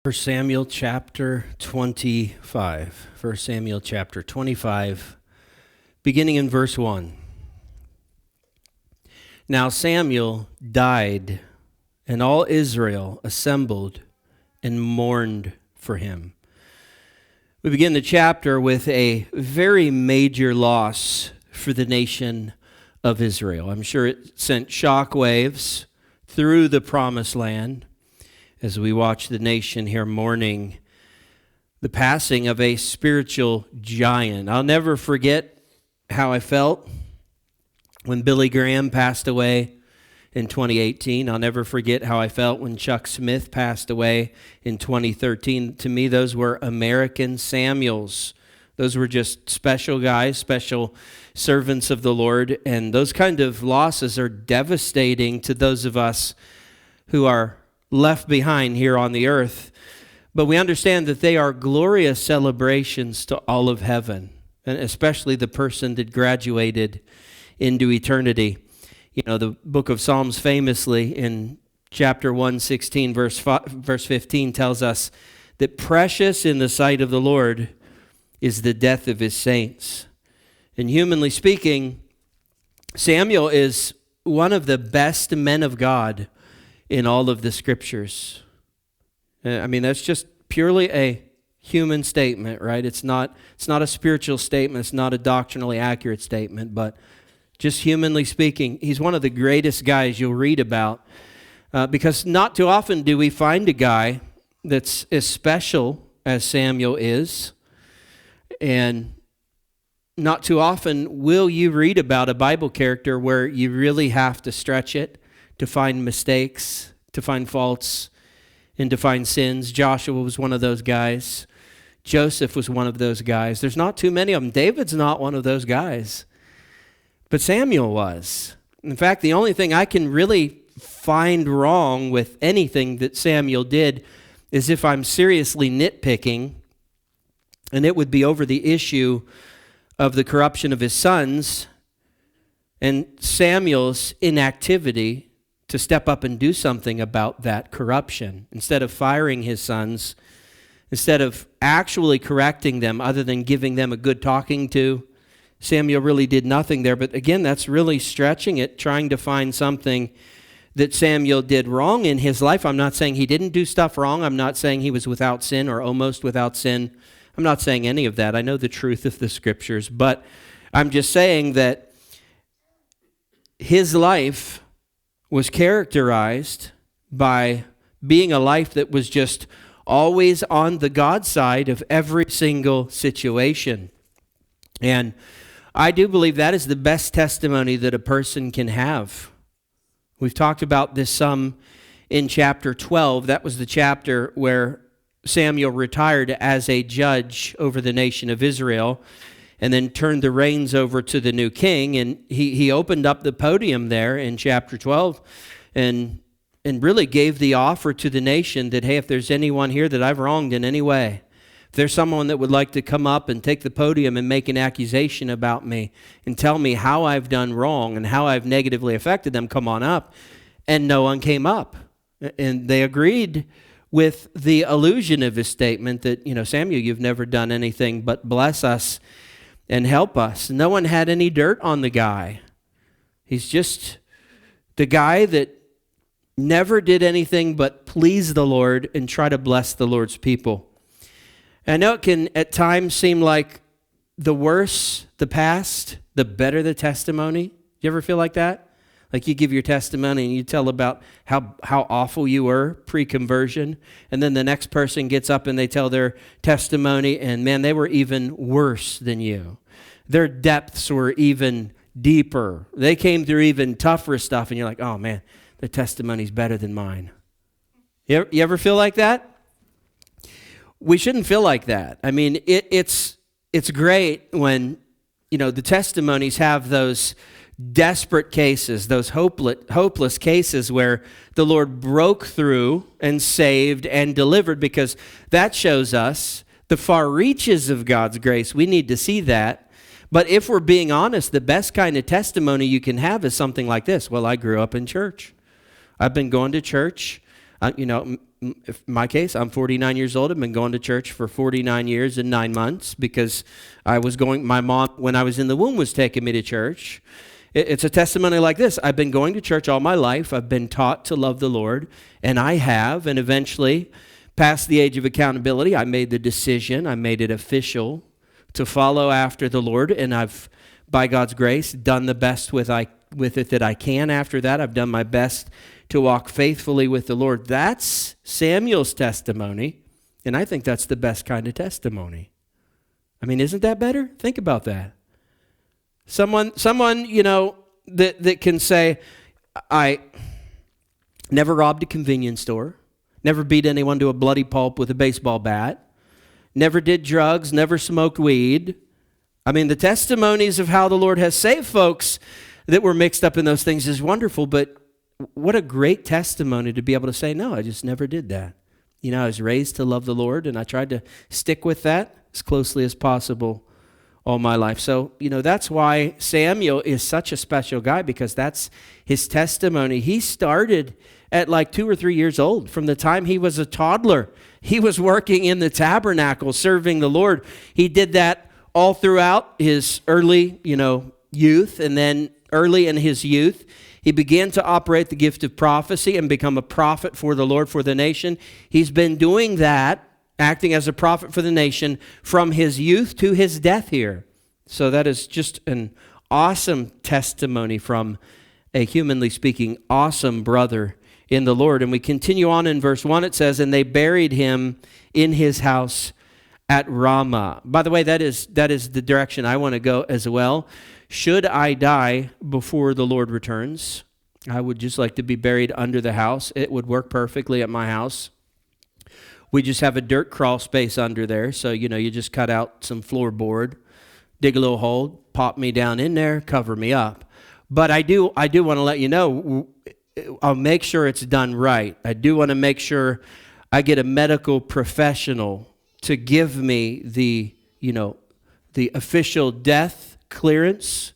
1 Samuel chapter 25. 1 Samuel chapter 25, beginning in verse 1. Now Samuel died, and all Israel assembled and mourned for him. We begin the chapter with a very major loss for the nation of Israel. I'm sure it sent shockwaves through the promised land as we watch the nation here mourning the passing of a spiritual giant. I'll never forget how I felt when Billy Graham passed away in 2018. I'll never forget how I felt when Chuck Smith passed away in 2013. To me, those were American Samuels. Those were just special guys, special servants of the Lord, and those kind of losses are devastating to those of us who are left behind here on the earth. But we understand that they are glorious celebrations to all of heaven, and especially the person that graduated into eternity. You know, the book of Psalms famously in chapter 116, verse 15 tells us that precious in the sight of the Lord is the death of his saints. And humanly speaking, Samuel is one of the best men of God in all of the scriptures. I mean, that's just purely a human statement, right? It's not a spiritual statement. It's not a doctrinally accurate statement, but just humanly speaking, he's one of the greatest guys you'll read about because not too often do we find a guy that's as special as Samuel is, and not too often will you read about a Bible character where you really have to stretch it to find mistakes, to find faults, and to find sins. Joshua was one of those guys. Joseph was one of those guys. There's not too many of them. David's not one of those guys. But Samuel was. In fact, the only thing I can really find wrong with anything that Samuel did is if I'm seriously nitpicking, and it would be over the issue of the corruption of his sons and Samuel's inactivity to step up and do something about that corruption. Instead of firing his sons, instead of actually correcting them other than giving them a good talking to, Samuel really did nothing there. But again, that's really stretching it, trying to find something that Samuel did wrong in his life. I'm not saying he didn't do stuff wrong. I'm not saying he was without sin or almost without sin. I'm not saying any of that. I know the truth of the scriptures, but I'm just saying that his life was characterized by being a life that was just always on the God side of every single situation. And I do believe that is the best testimony that a person can have. We've talked about this some in chapter 12. That was the chapter where Samuel retired as a judge over the nation of Israel and then turned the reins over to the new king. And he opened up the podium there in chapter 12 and really gave the offer to the nation that, hey, if there's anyone here that I've wronged in any way, if there's someone that would like to come up and take the podium and make an accusation about me and tell me how I've done wrong and how I've negatively affected them, come on up. And no one came up. And they agreed with the allusion of his statement that, Samuel, you've never done anything but bless us and help us. No one had any dirt on the guy. He's just the guy that never did anything but please the Lord and try to bless the Lord's people. I know it can at times seem like the worse the past, the better the testimony. Do you ever feel like that? Like you give your testimony and you tell about how awful you were pre-conversion, and then the next person gets up and they tell their testimony, and man, they were even worse than you. Their depths were even deeper. They came through even tougher stuff, and you're like, oh man, their testimony's better than mine. You ever feel like that? We shouldn't feel like that. I mean, it's great when, the testimonies have those desperate cases, those hopeless cases where the Lord broke through and saved and delivered, because that shows us the far reaches of God's grace. We need to see that. But if we're being honest, the best kind of testimony you can have is something like this. Well, I grew up in church. I've been going to church. In my case, I'm 49 years old. I've been going to church for 49 years and 9 months because my mom, when I was in the womb, was taking me to church. It's a testimony like this. I've been going to church all my life. I've been taught to love the Lord, and I have, and eventually, past the age of accountability, I made the decision, I made it official to follow after the Lord, and I've, by God's grace, done the best with it that I can after that. I've done my best to walk faithfully with the Lord. That's Samuel's testimony, and I think that's the best kind of testimony. I mean, isn't that better? Think about that. Someone, that can say, I never robbed a convenience store, never beat anyone to a bloody pulp with a baseball bat, never did drugs, never smoked weed. I mean, the testimonies of how the Lord has saved folks that were mixed up in those things is wonderful, but what a great testimony to be able to say, no, I just never did that. I was raised to love the Lord, and I tried to stick with that as closely as possible all my life. So, that's why Samuel is such a special guy, because that's his testimony. He started at like 2 or 3 years old. From the time he was a toddler, he was working in the tabernacle, serving the Lord. He did that all throughout his early, youth, and then early in his youth, he began to operate the gift of prophecy and become a prophet for the Lord, for the nation. He's been doing that, acting as a prophet for the nation, from his youth to his death here. So that is just an awesome testimony from a, humanly speaking, awesome brother in the Lord. And we continue on in verse 1. It says, and they buried him in his house at Ramah. By the way, that is the direction I want to go as well. Should I die before the Lord returns, I would just like to be buried under the house. It would work perfectly at my house. We just have a dirt crawl space under there. So, you just cut out some floorboard, dig a little hole, pop me down in there, cover me up. But I do want to let you know, I'll make sure it's done right. I do want to make sure I get a medical professional to give me the official death clearance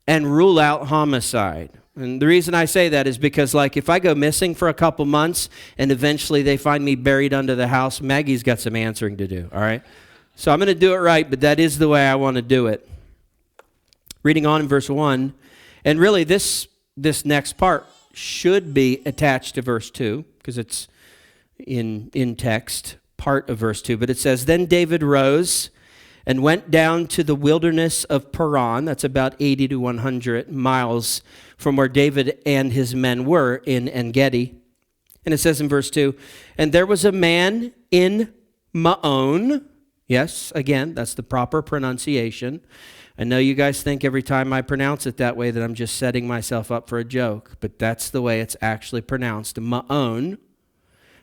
and rule out homicide. And the reason I say that is because, if I go missing for a couple months and eventually they find me buried under the house, Maggie's got some answering to do, all right? So I'm going to do it right, but that is the way I want to do it. Reading on in verse 1, and really this next part should be attached to verse 2 because it's in text, part of verse 2. But it says, then David rose and went down to the wilderness of Paran. That's about 80 to 100 miles from where David and his men were in En-Gedi. And it says in verse 2, and there was a man in Maon. Yes, again, that's the proper pronunciation. I know you guys think every time I pronounce it that way that I'm just setting myself up for a joke, but that's the way it's actually pronounced, Maon.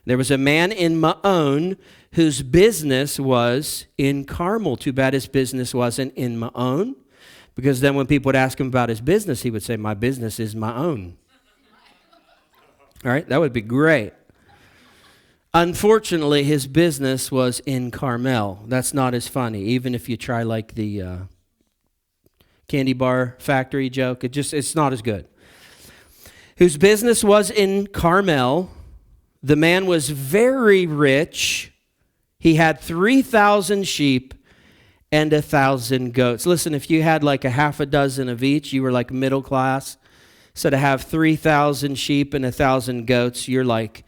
There was a man in Maon whose business was in Carmel. Too bad his business wasn't in Maon, because then when people would ask him about his business, he would say, my business is my own. All right, that would be great. Unfortunately, his business was in Carmel. That's not as funny, even if you try like the candy bar factory joke. It's not as good. Whose business was in Carmel. The man was very rich. He had 3,000 sheep and 1,000 goats. Listen, if you had like a half a dozen of each, you were like middle class. So to have 3,000 sheep and 1,000 goats, you're like,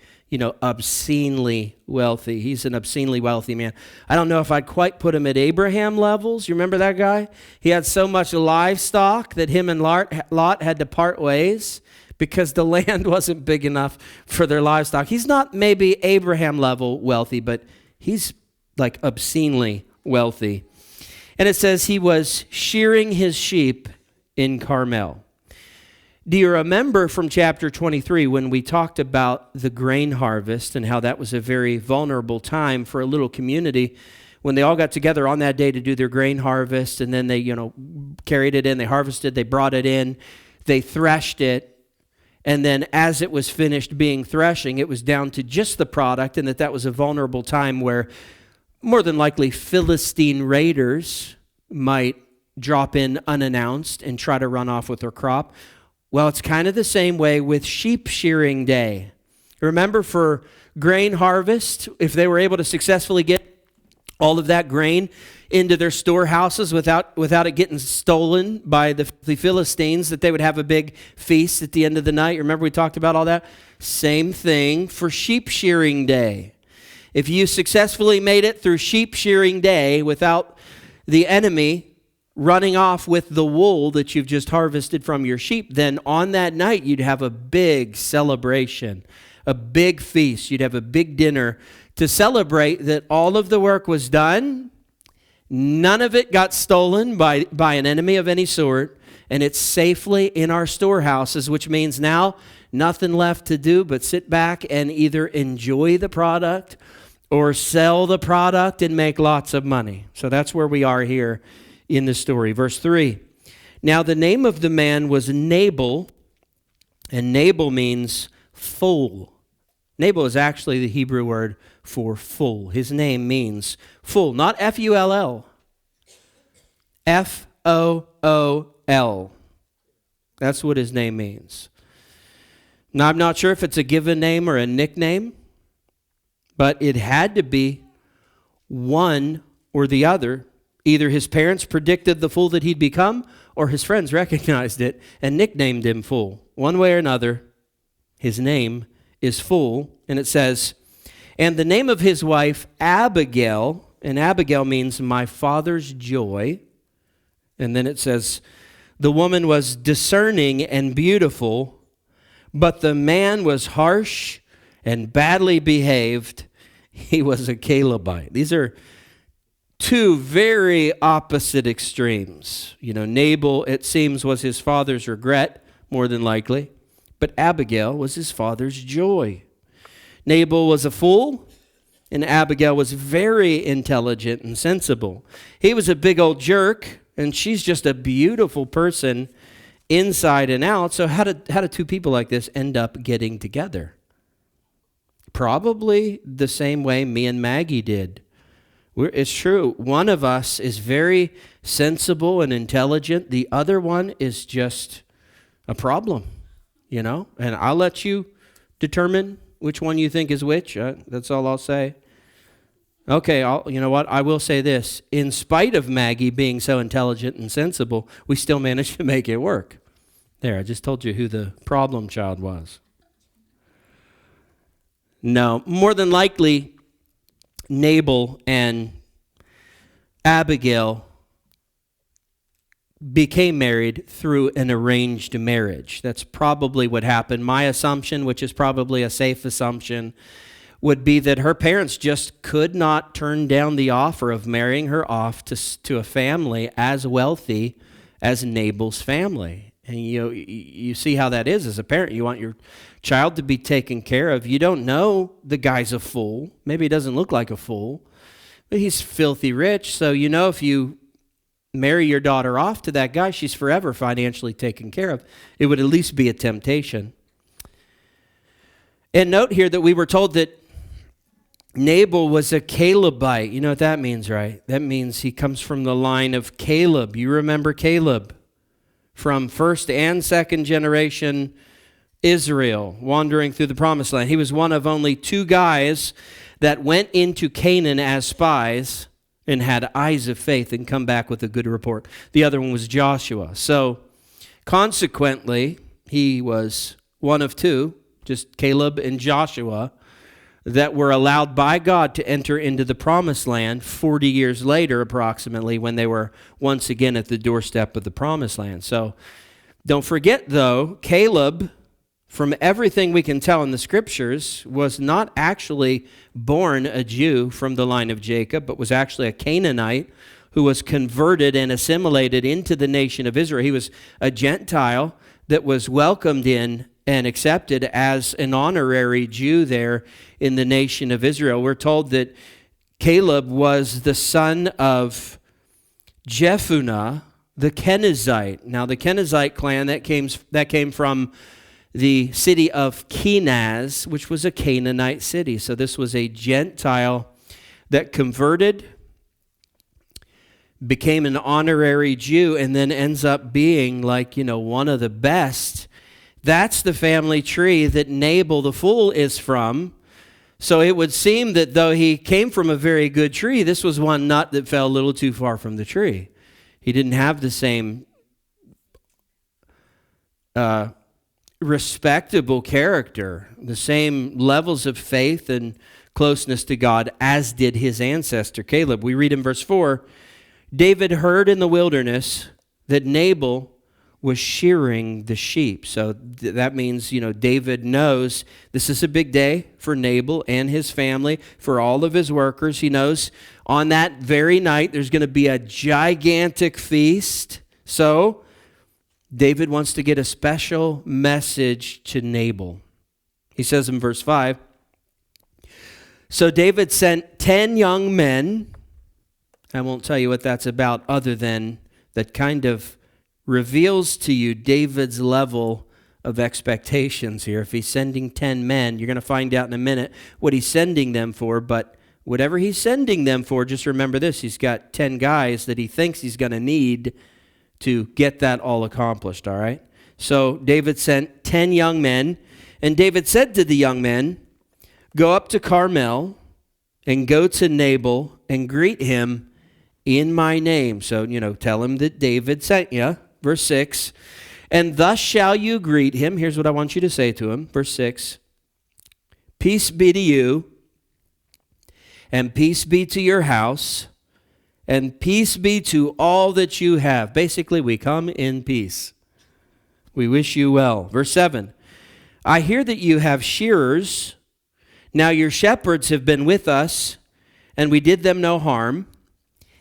obscenely wealthy. He's an obscenely wealthy man. I don't know if I'd quite put him at Abraham levels. You remember that guy? He had so much livestock that him and Lot had to part ways because the land wasn't big enough for their livestock. He's not maybe Abraham level wealthy, but he's like obscenely wealthy. And it says he was shearing his sheep in Carmel. Do you remember from chapter 23 when we talked about the grain harvest and how that was a very vulnerable time for a little community when they all got together on that day to do their grain harvest, and then they, carried it in, they harvested, they brought it in, they threshed it, and then as it was finished being threshing, it was down to just the product, and that was a vulnerable time where more than likely Philistine raiders might drop in unannounced and try to run off with their crop. Well, it's kind of the same way with sheep shearing day. Remember, for grain harvest, if they were able to successfully get all of that grain into their storehouses without it getting stolen by the Philistines, that they would have a big feast at the end of the night. Remember we talked about all that? Same thing for sheep shearing day. If you successfully made it through sheep shearing day without the enemy running off with the wool that you've just harvested from your sheep, then on that night you'd have a big celebration, a big feast. You'd have a big dinner to celebrate that all of the work was done. None of it got stolen by an enemy of any sort, and it's safely in our storehouses, which means now nothing left to do but sit back and either enjoy the product or sell the product and make lots of money. So that's where we are here in the story. Verse 3. Now the name of the man was Nabal, and Nabal means full. Nabal is actually the Hebrew word for full. His name means full, not F-U-L-L. F-O-O-L. That's what his name means. Now, I'm not sure if it's a given name or a nickname, but it had to be one or the other. Either his parents predicted the fool that he'd become, or his friends recognized it and nicknamed him fool. One way or another, his name is Fool. And it says, and the name of his wife, Abigail, and Abigail means my father's joy. And then it says, the woman was discerning and beautiful, but the man was harsh and badly behaved. He was a Calebite. These are two very opposite extremes. You know, Nabal, it seems, was his father's regret, more than likely, but Abigail was his father's joy. Nabal was a fool, and Abigail was very intelligent and sensible. He was a big old jerk, and she's just a beautiful person inside and out. So how did two people like this end up getting together? Probably the same way me and Maggie did. It's true. One of us is very sensible and intelligent. The other one is just a problem, you know? And I'll let you determine which one you think is which. That's all I'll say. Okay, you know what? I will say this. In spite of Maggie being so intelligent and sensible, we still managed to make it work. There, I just told you who the problem child was. No, more than likely, Nabal and Abigail became married through an arranged marriage. That's probably what happened. My assumption, which is probably a safe assumption, would be that her parents just could not turn down the offer of marrying her off to a family as wealthy as Nabal's family. And you see how that is as a parent. You want your child to be taken care of. You don't know the guy's a fool. Maybe he doesn't look like a fool, but he's filthy rich. So you know if you marry your daughter off to that guy, she's forever financially taken care of. It would at least be a temptation. And note here that we were told that Nabal was a Calebite. You know what that means, right? That means he comes from the line of Caleb. You remember Caleb from first and second generation Israel wandering through the promised land. He was one of only two guys that went into Canaan as spies and had eyes of faith and come back with a good report. The other one was Joshua. So consequently, he was one of two, just Caleb and Joshua, that were allowed by God to enter into the promised land 40 years later, approximately, when they were once again at the doorstep of the promised land. So don't forget, though, Caleb, from everything we can tell in the scriptures, was not actually born a Jew from the line of Jacob, but was actually a Canaanite who was converted and assimilated into the nation of Israel. He was a Gentile that was welcomed in and accepted as an honorary Jew there in the nation of Israel. We're told that Caleb was the son of Jephunneh, the Kenizzite. Now, the Kenizzite clan, that came from the city of Kenaz, which was a Canaanite city. So this was a Gentile that converted, became an honorary Jew, and then ends up being one of the best That's the family tree that Nabal the fool is from. So it would seem that though he came from a very good tree, this was one nut that fell a little too far from the tree. He didn't have the same respectable character, the same levels of faith and closeness to God as did his ancestor Caleb. We read in verse 4, David heard in the wilderness that Nabal was shearing the sheep. So that means, David knows this is a big day for Nabal and his family, for all of his workers. He knows on that very night there's going to be a gigantic feast. So David wants to get a special message to Nabal. He says in verse 5, so David sent 10 young men. I won't tell you what that's about other than that kind of reveals to you David's level of expectations here. If he's sending 10 men, you're going to find out in a minute what he's sending them for, but whatever he's sending them for, just remember this, he's got 10 guys that he thinks he's going to need to get that all accomplished, all right? So David sent 10 young men, and David said to the young men, go up to Carmel and go to Nabal and greet him in my name. So, tell him that David sent you. Verse 6, and thus shall you greet him. Here's what I want you to say to him. Verse 6, peace be to you, and peace be to your house, and peace be to all that you have. Basically, we come in peace. We wish you well. Verse 7, I hear that you have shearers. Now your shepherds have been with us, and we did them no harm,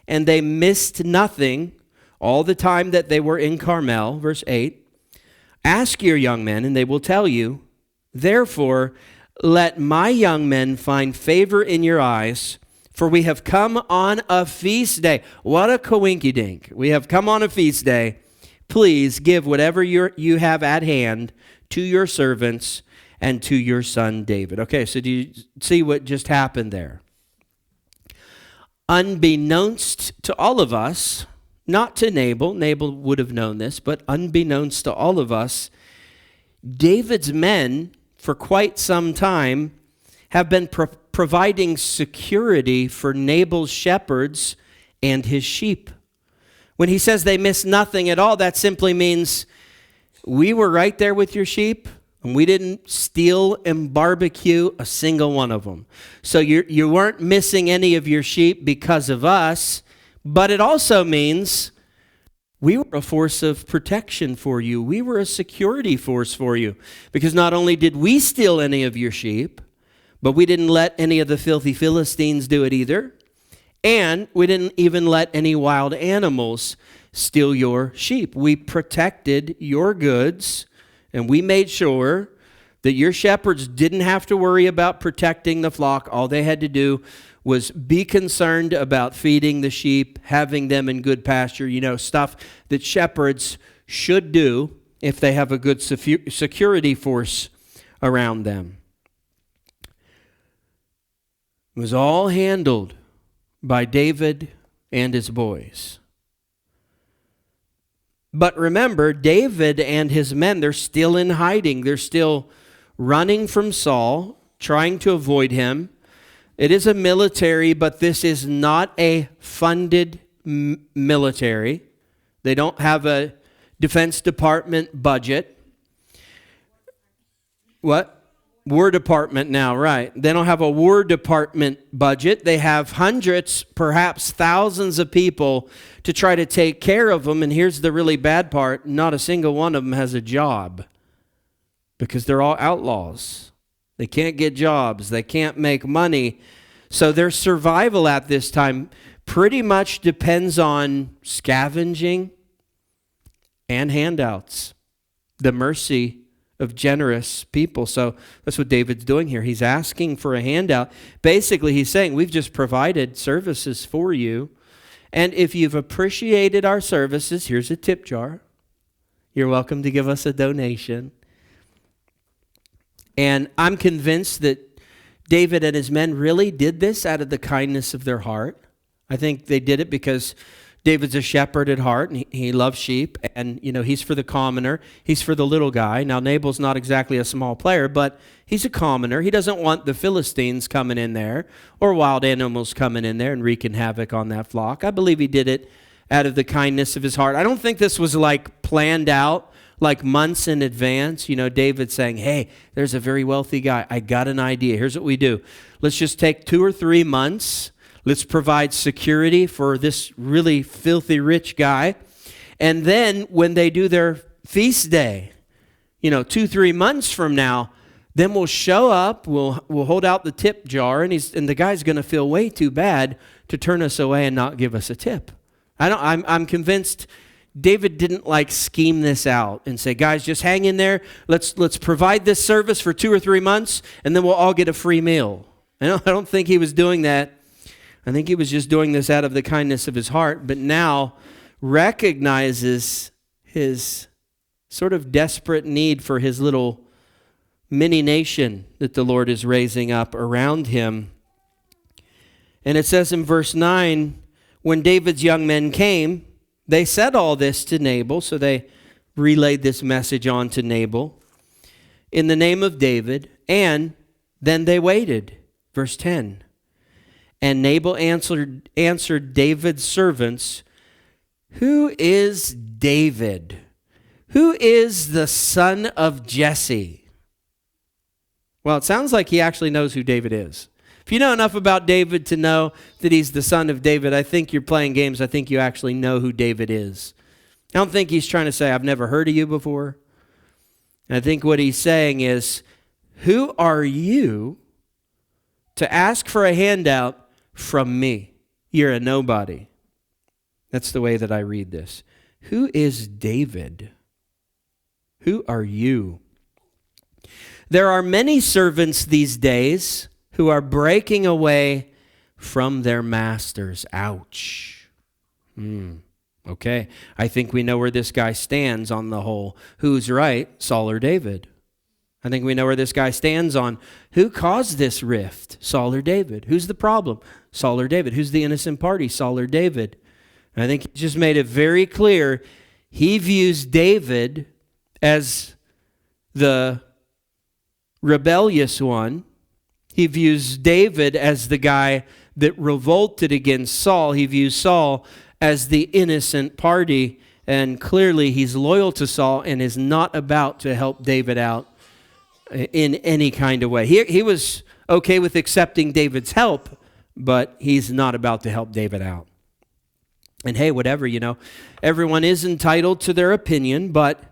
and they missed nothing all the time that they were in Carmel. Verse 8, ask your young men, and they will tell you. Therefore, let my young men find favor in your eyes, for we have come on a feast day. What a coinkydink. We have come on a feast day. Please give whatever you have at hand to your servants and to your son David. Okay, so do you see what just happened there? Unbeknownst to all of us, not to Nabal would have known this, but unbeknownst to all of us, David's men, for quite some time, have been providing security for Nabal's shepherds and his sheep. When he says they miss nothing at all, that simply means we were right there with your sheep, and we didn't steal and barbecue a single one of them. So you weren't missing any of your sheep because of us. But it also means we were a force of protection for you. We were a security force for you. Because not only did we steal any of your sheep, but we didn't let any of the filthy Philistines do it either. And we didn't even let any wild animals steal your sheep. We protected your goods, and we made sure that your shepherds didn't have to worry about protecting the flock. All they had to do was be concerned about feeding the sheep, having them in good pasture, stuff that shepherds should do if they have a good security force around them. It was all handled by David and his boys. But remember, David and his men, they're still in hiding. They're still running from Saul, trying to avoid him. It is a military, but this is not a funded military. They don't have a Defense Department budget. What? War Department now, right. They don't have a War Department budget. They have hundreds, perhaps thousands of people to try to take care of them. And here's the really bad part. Not a single one of them has a job because they're all outlaws. They can't get jobs. They can't make money. So their survival at this time pretty much depends on scavenging and handouts, the mercy of generous people. So that's what David's doing here. He's asking for a handout. Basically, he's saying, we've just provided services for you. And if you've appreciated our services, here's a tip jar. You're welcome to give us a donation. And I'm convinced that David and his men really did this out of the kindness of their heart. I think they did it because David's a shepherd at heart, and he loves sheep, and, he's for the commoner. He's for the little guy. Now, Nabal's not exactly a small player, but he's a commoner. He doesn't want the Philistines coming in there or wild animals coming in there and wreaking havoc on that flock. I believe he did it out of the kindness of his heart. I don't think this was like planned out, like months in advance. David saying, hey, there's a very wealthy guy. I got an idea. Here's what we do. Let's just take 2 or 3 months. Let's provide security for this really filthy rich guy. And then when they do their feast day, 2-3 months from now, then we'll show up, we'll hold out the tip jar, and the guy's going to feel way too bad to turn us away and not give us a tip. I'm convinced David didn't scheme this out and say, guys, just hang in there. Let's provide this service for 2 or 3 months, and then we'll all get a free meal. I don't think he was doing that. I think he was just doing this out of the kindness of his heart, but now recognizes his sort of desperate need for his little mini nation that the Lord is raising up around him. And it says in verse 9, when David's young men came, they said all this to Nabal, so they relayed this message on to Nabal in the name of David, and then they waited. Verse 10. And Nabal answered David's servants, who is David? Who is the son of Jesse? Well, it sounds like he actually knows who David is. If you know enough about David to know that he's the son of David, I think you're playing games. I think you actually know who David is. I don't think he's trying to say, I've never heard of you before. And I think what he's saying is, who are you to ask for a handout from me? You're a nobody. That's the way that I read this. Who is David? Who are you? There are many servants these days who are breaking away from their masters. Ouch. Okay. I think we know where this guy stands on the whole. Who's right, Saul or David? I think we know where this guy stands on who caused this rift, Saul or David. Who's the problem, Saul or David? Who's the innocent party, Saul or David? And I think he just made it very clear he views David as the rebellious one. He views David as the guy that revolted against Saul. He views Saul as the innocent party, and clearly he's loyal to Saul and is not about to help David out in any kind of way. He was okay with accepting David's help, but he's not about to help David out. And hey, whatever, everyone is entitled to their opinion, but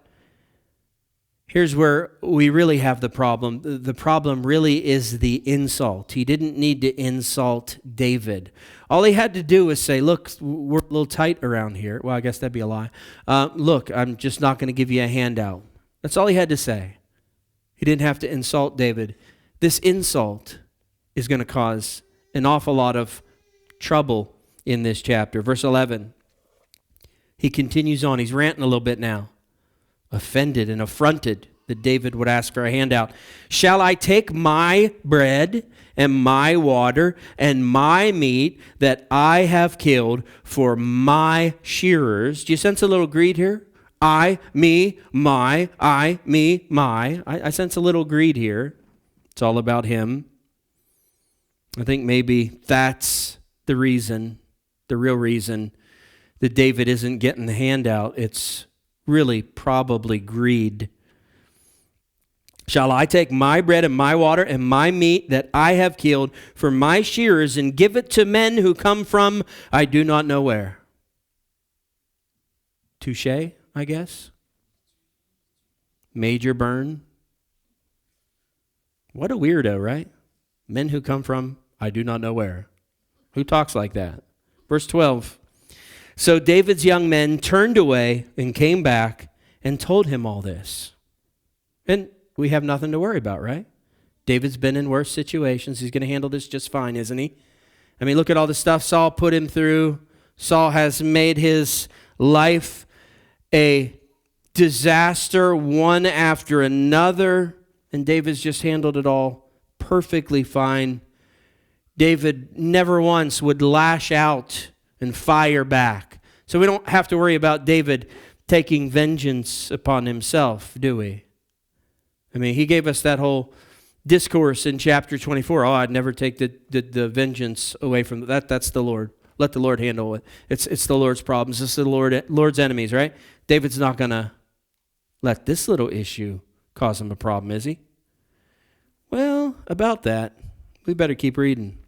here's where we really have the problem. The problem really is the insult. He didn't need to insult David. All he had to do was say, look, we're a little tight around here. Well, I guess that'd be a lie. Look, I'm just not going to give you a handout. That's all he had to say. He didn't have to insult David. This insult is going to cause an awful lot of trouble in this chapter. Verse 11, he continues on. He's ranting a little bit now. Offended and affronted that David would ask for a handout. Shall I take my bread and my water and my meat that I have killed for my shearers? Do you sense a little greed here? I, me, my, I, me, my. I sense a little greed here. It's all about him. I think maybe that's the reason, the real reason that David isn't getting the handout. It's really probably greed. Shall I take my bread and my water and my meat that I have killed for my shearers and give it to men who come from I do not know where? Touché, I guess. Major burn. What a weirdo, right? Men who come from I do not know where. Who talks like that? Verse 12. So David's young men turned away and came back and told him all this. And we have nothing to worry about, right? David's been in worse situations. He's going to handle this just fine, isn't he? I mean, look at all the stuff Saul put him through. Saul has made his life a disaster, one after another. And David's just handled it all perfectly fine. David never once would lash out and fire back So we don't have to worry about David taking vengeance upon himself, do we? I mean, he gave us that whole discourse in chapter 24. Oh, I'd never take the vengeance away from that. That's the Lord. Let the Lord handle it. It's the Lord's problems. It's the Lord's enemies, right? David's not going to let this little issue cause him a problem, is he? Well, about that, we better keep reading.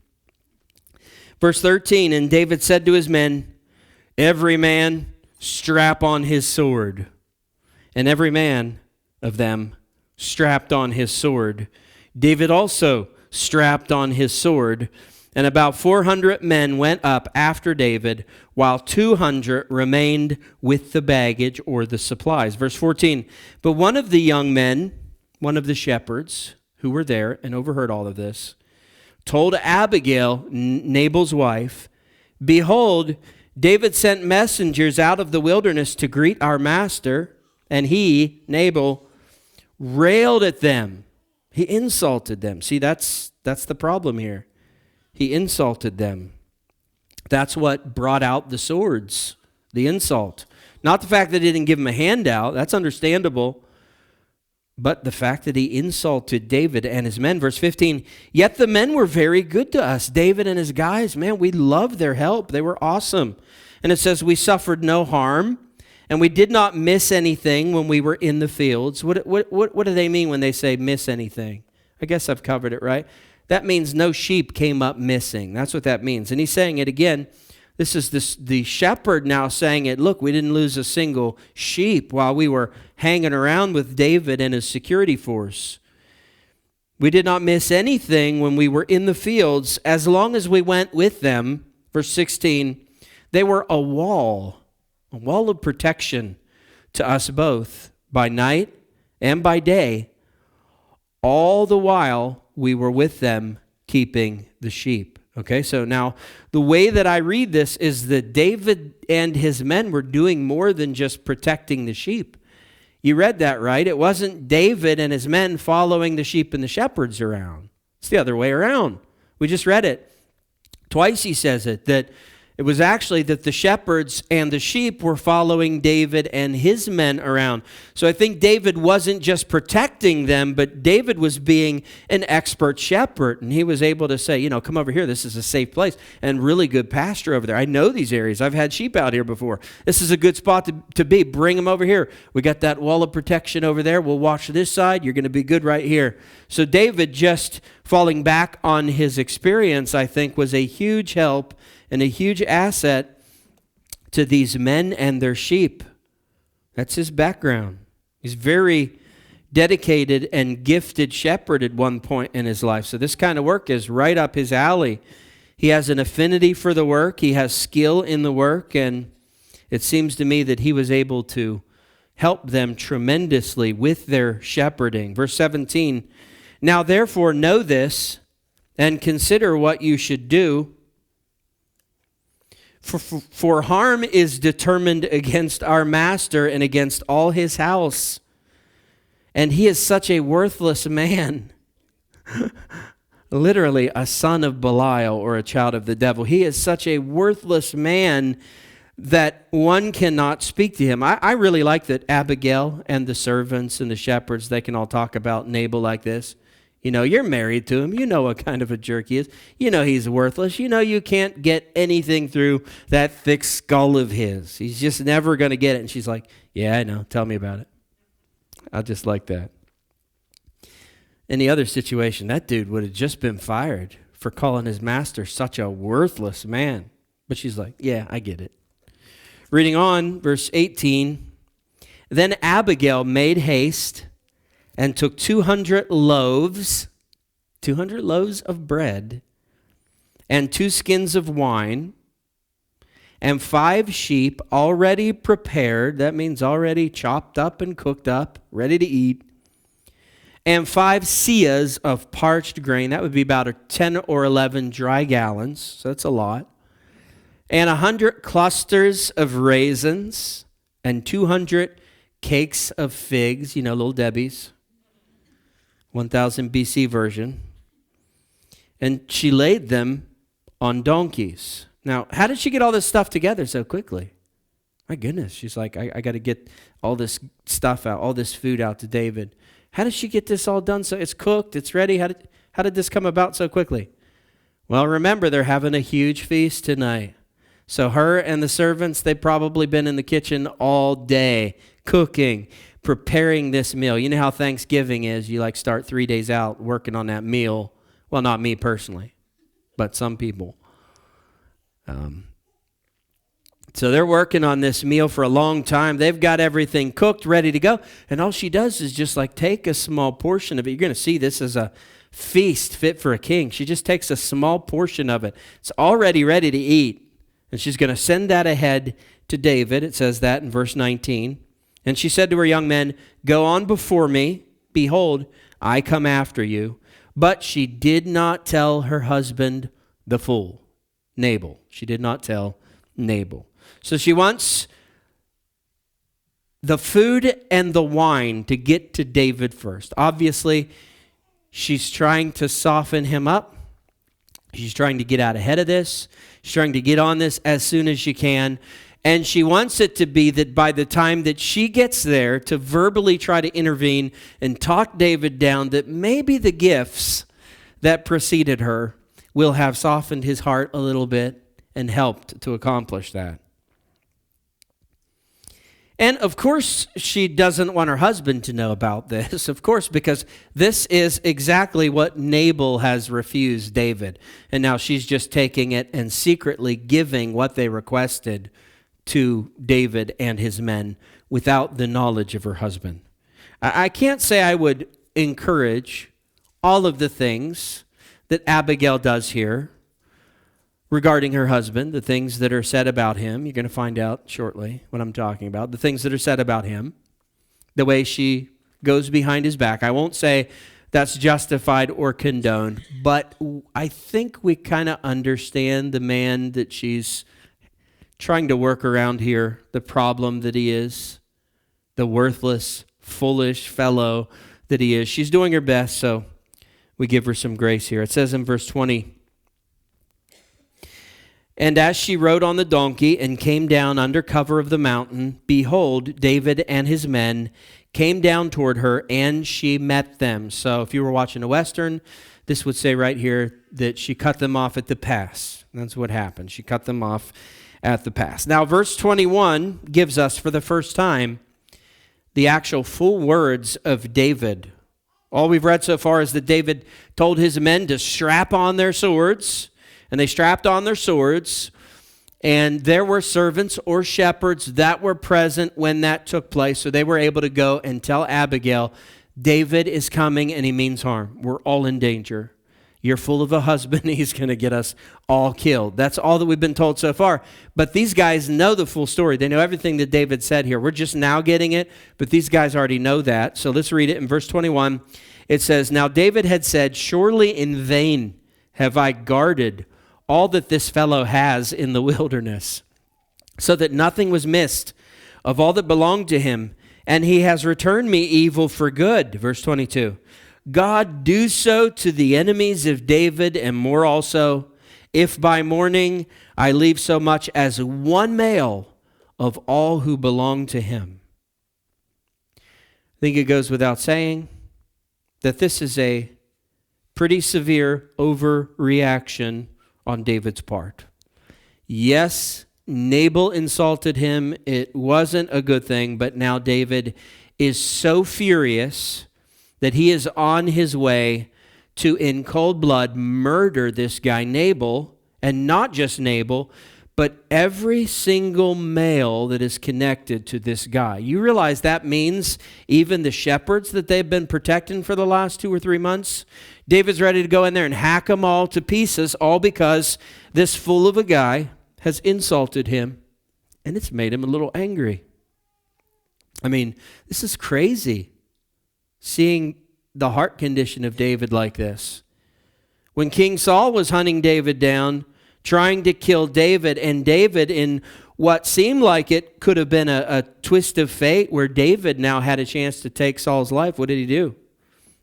Verse 13, and David said to his men, every man strap on his sword. And every man of them strapped on his sword. David also strapped on his sword. And about 400 men went up after David, while 200 remained with the baggage or the supplies. Verse 14, but one of the young men, one of the shepherds who were there and overheard all of this, told Abigail, Nabal's wife, behold, David sent messengers out of the wilderness to greet our master, and he, Nabal, railed at them. He insulted them. See, that's the problem here. He insulted them. That's what brought out the swords, the insult. Not the fact that he didn't give him a handout, that's understandable, but the fact that he insulted David and his men. Verse 15, yet the men were very good to us. David and his guys, man, we loved their help. They were awesome. And it says, we suffered no harm, and we did not miss anything when we were in the fields. What do they mean when they say miss anything? I guess I've covered it, right? That means no sheep came up missing. That's what that means. And he's saying it again. This is the shepherd now saying it. Look, we didn't lose a single sheep while we were hanging around with David and his security force. We did not miss anything when we were in the fields as long as we went with them. Verse 16, they were a wall of protection to us both by night and by day, all the while we were with them keeping the sheep. Okay, so now the way that I read this is that David and his men were doing more than just protecting the sheep. You read that right. It wasn't David and his men following the sheep and the shepherds around. It's the other way around. We just read it. Twice he says it, that it was actually that the shepherds and the sheep were following David and his men around. So I think David wasn't just protecting them, but David was being an expert shepherd. And he was able to say, come over here. This is a safe place and really good pasture over there. I know these areas. I've had sheep out here before. This is a good spot to be. Bring them over here. We got that wall of protection over there. We'll watch this side. You're going to be good right here. So David just falling back on his experience, I think, was a huge help and a huge asset to these men and their sheep. That's his background. He's very dedicated and gifted shepherd at one point in his life. So this kind of work is right up his alley. He has an affinity for the work. He has skill in the work. And it seems to me that he was able to help them tremendously with their shepherding. Verse 17, now therefore know this and consider what you should do. For harm is determined against our master and against all his house. And he is such a worthless man. Literally a son of Belial or a child of the devil. He is such a worthless man that one cannot speak to him. I really like that Abigail and the servants and the shepherds, they can all talk about Nabal like this. You're married to him. You know what kind of a jerk he is. You know he's worthless. You can't get anything through that thick skull of his. He's just never going to get it. And she's like, yeah, I know. Tell me about it. I just like that. Any other situation, that dude would have just been fired for calling his master such a worthless man. But she's like, yeah, I get it. Reading on, verse 18, then Abigail made haste and took 200 loaves of bread, and 2 skins of wine, and 5 sheep already prepared, that means already chopped up and cooked up, ready to eat, and 5 seahs of parched grain, that would be about 10 or 11 dry gallons, so that's a lot, and 100 clusters of raisins, and 200 cakes of figs, little Debbie's, 1000 BC version. And she laid them on donkeys. Now, how did she get all this stuff together so quickly? My goodness. She's like, I got to get all this stuff out, all this food out to David. How did she get this all done? So it's cooked, it's ready. How did this come about so quickly? Well, remember, they're having a huge feast tonight. So her and the servants, they've probably been in the kitchen all day, cooking, preparing this meal. You know how Thanksgiving is. You start 3 days out working on that meal. Well, not me personally, but some people. So they're working on this meal for a long time. They've got everything cooked, ready to go. And all she does is just take a small portion of it. You're going to see this as a feast fit for a king. She just takes a small portion of it. It's already ready to eat. And she's going to send that ahead to David. It says that in verse 19. And she said to her young men, "Go on before me. Behold, I come after you." But she did not tell her husband, the fool, Nabal. She did not tell Nabal. So she wants the food and the wine to get to David first. Obviously, she's trying to soften him up. She's trying to get out ahead of this. She's trying to get on this as soon as she can. And she wants it to be that by the time that she gets there to verbally try to intervene and talk David down, that maybe the gifts that preceded her will have softened his heart a little bit and helped to accomplish that. And of course, she doesn't want her husband to know about this, of course, because this is exactly what Nabal has refused David. And now she's just taking it and secretly giving what they requested to David and his men without the knowledge of her husband. I can't say I would encourage all of the things that Abigail does here regarding her husband, the things that are said about him. You're going to find out shortly what I'm talking about. The things that are said about him, the way she goes behind his back. I won't say that's justified or condoned, but I think we kind of understand the man that she's trying to work around here, the problem that he is, the worthless, foolish fellow that he is. She's doing her best, so we give her some grace here. It says in verse 20, "And as she rode on the donkey and came down under cover of the mountain, behold, David and his men came down toward her, and she met them." So if you were watching a Western, this would say right here that she cut them off at the pass. That's what happened. She cut them off at the pass. Now, verse 21 gives us, for the first time, the actual full words of David. All we've read so far is that David told his men to strap on their swords. And they strapped on their swords, and there were servants or shepherds that were present when that took place. So they were able to go and tell Abigail, David is coming and he means harm. We're all in danger. You're full of a husband. He's going to get us all killed. That's all that we've been told so far. But these guys know the full story. They know everything that David said here. We're just now getting it, but these guys already know that. So let's read it in verse 21. It says, "Now David had said, surely in vain have I guarded all that this fellow has in the wilderness, so that nothing was missed of all that belonged to him, and he has returned me evil for good." Verse 22, "God do so to the enemies of David, and more also, if by morning I leave so much as one male of all who belong to him." I think it goes without saying that this is a pretty severe overreaction on David's part. Yes, Nabal insulted him. It wasn't a good thing, but now David is so furious that he is on his way to, in cold blood, murder this guy Nabal, and not just Nabal, but every single male that is connected to this guy. You realize that means even the shepherds that they've been protecting for the last 2 or 3 months, David's ready to go in there and hack them all to pieces, all because this fool of a guy has insulted him, and it's made him a little angry. I mean, this is crazy, seeing the heart condition of David like this. When King Saul was hunting David down, trying to kill David, and David, in what seemed like it could have been a twist of fate where David now had a chance to take Saul's life, what did he do?